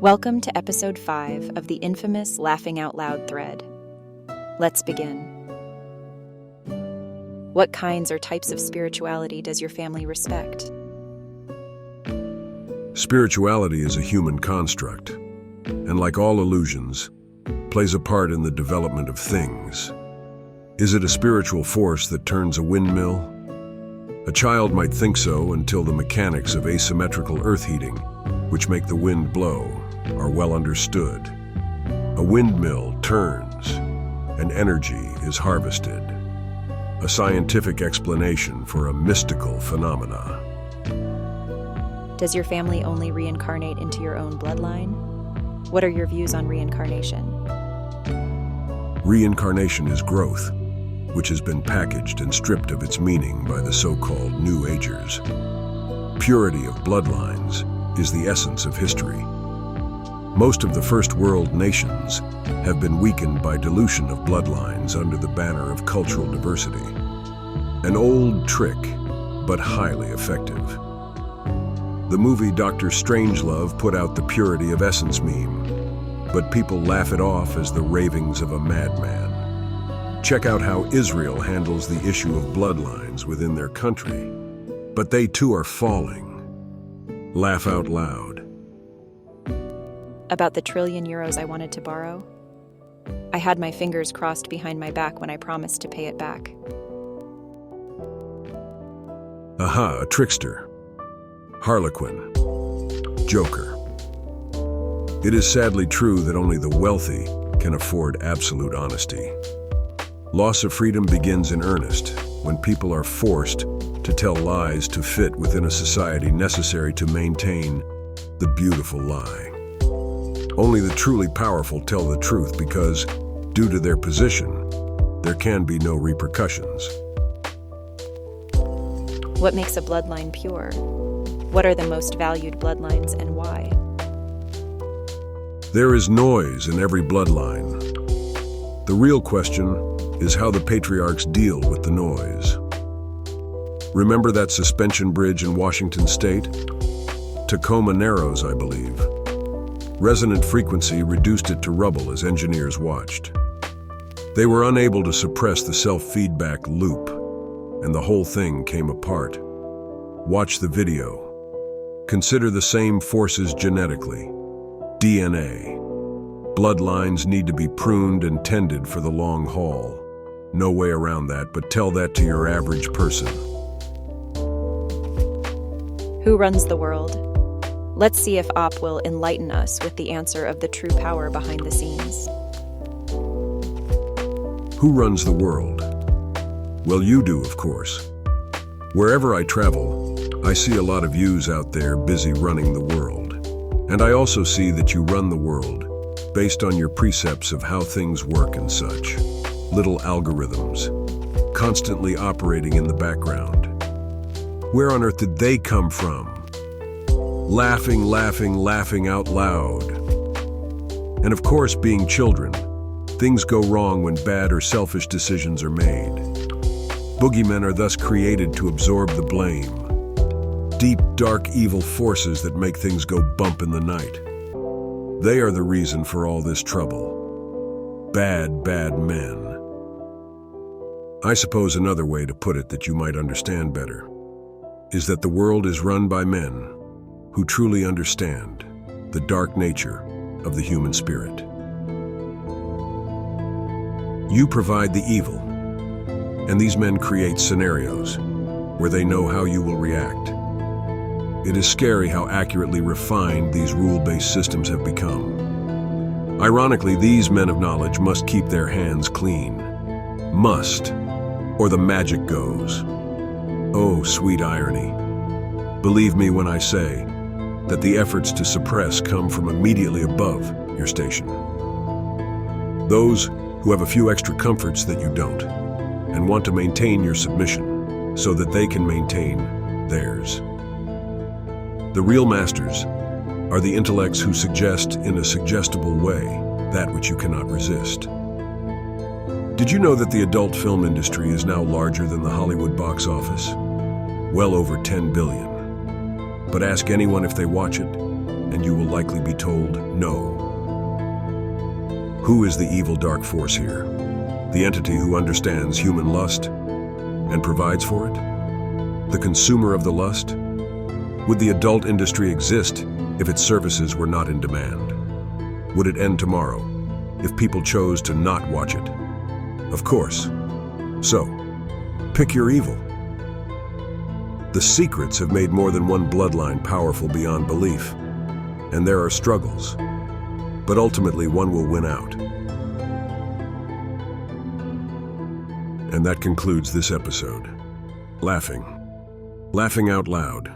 Welcome to episode 5 of the infamous Laughing Out Loud thread. Let's begin. What kinds or types of spirituality does your family respect? Spirituality is a human construct, and like all illusions, plays a part in the development of things. Is it a spiritual force that turns a windmill? A child might think so until the mechanics of asymmetrical earth heating, which make the wind blow, are well understood. A windmill turns, and energy is harvested. A scientific explanation for a mystical phenomena. Does your family only reincarnate into your own bloodline? What are your views on reincarnation? Reincarnation is growth, which has been packaged and stripped of its meaning by the so-called New Agers. Purity of bloodlines is the essence of history. Most of the first world nations have been weakened by dilution of bloodlines under the banner of cultural diversity. An old trick, but highly effective. The movie Dr. Strangelove put out the purity of essence meme, but people laugh it off as the ravings of a madman. Check out how Israel handles the issue of bloodlines within their country. But they too are falling. Laugh out loud. About the trillion euros I wanted to borrow? I had my fingers crossed behind my back when I promised to pay it back. Aha, a trickster. Harlequin. Joker. It is sadly true that only the wealthy can afford absolute honesty. Loss of freedom begins in earnest when people are forced to tell lies to fit within a society necessary to maintain the beautiful lie. Only the truly powerful tell the truth because, due to their position, there can be no repercussions. What makes a bloodline pure? What are the most valued bloodlines and why? There is noise in every bloodline. The real question is how the patriarchs deal with the noise. Remember that suspension bridge in Washington State? Tacoma Narrows, I believe. Resonant frequency reduced it to rubble as engineers watched. They were unable to suppress the self-feedback loop, and the whole thing came apart. Watch the video. Consider the same forces genetically. DNA. Bloodlines need to be pruned and tended for the long haul. No way around that, but tell that to your average person. Who runs the world? Let's see if Op will enlighten us with the answer of the true power behind the scenes. Who runs the world? Well, you do, of course. Wherever I travel, I see a lot of yous out there busy running the world. And I also see that you run the world based on your precepts of how things work and such. Little algorithms, constantly operating in the background. Where on earth did they come from? Laughing, laughing, laughing out loud. And of course, being children, things go wrong when bad or selfish decisions are made. Boogeymen are thus created to absorb the blame. Deep, dark, evil forces that make things go bump in the night. They are the reason for all this trouble. Bad, bad men. I suppose another way to put it that you might understand better is that the world is run by men who truly understand the dark nature of the human spirit. You provide the evil, and these men create scenarios where they know how you will react. It is scary how accurately refined these rule-based systems have become. Ironically, these men of knowledge must keep their hands clean. Must, or the magic goes. Oh, sweet irony. Believe me when I say that the efforts to suppress come from immediately above your station. Those who have a few extra comforts that you don't, and want to maintain your submission so that they can maintain theirs. The real masters are the intellects who suggest in a suggestible way that which you cannot resist. Did you know that the adult film industry is now larger than the Hollywood box office? Well over 10 billion. But ask anyone if they watch it, and you will likely be told no. Who is the evil dark force here? The entity who understands human lust and provides for it? The consumer of the lust? Would the adult industry exist if its services were not in demand? Would it end tomorrow if people chose to not watch it? Of course. So, pick your evil. The secrets have made more than one bloodline powerful beyond belief, and there are struggles, but ultimately one will win out. And that concludes this episode. Laughing out loud.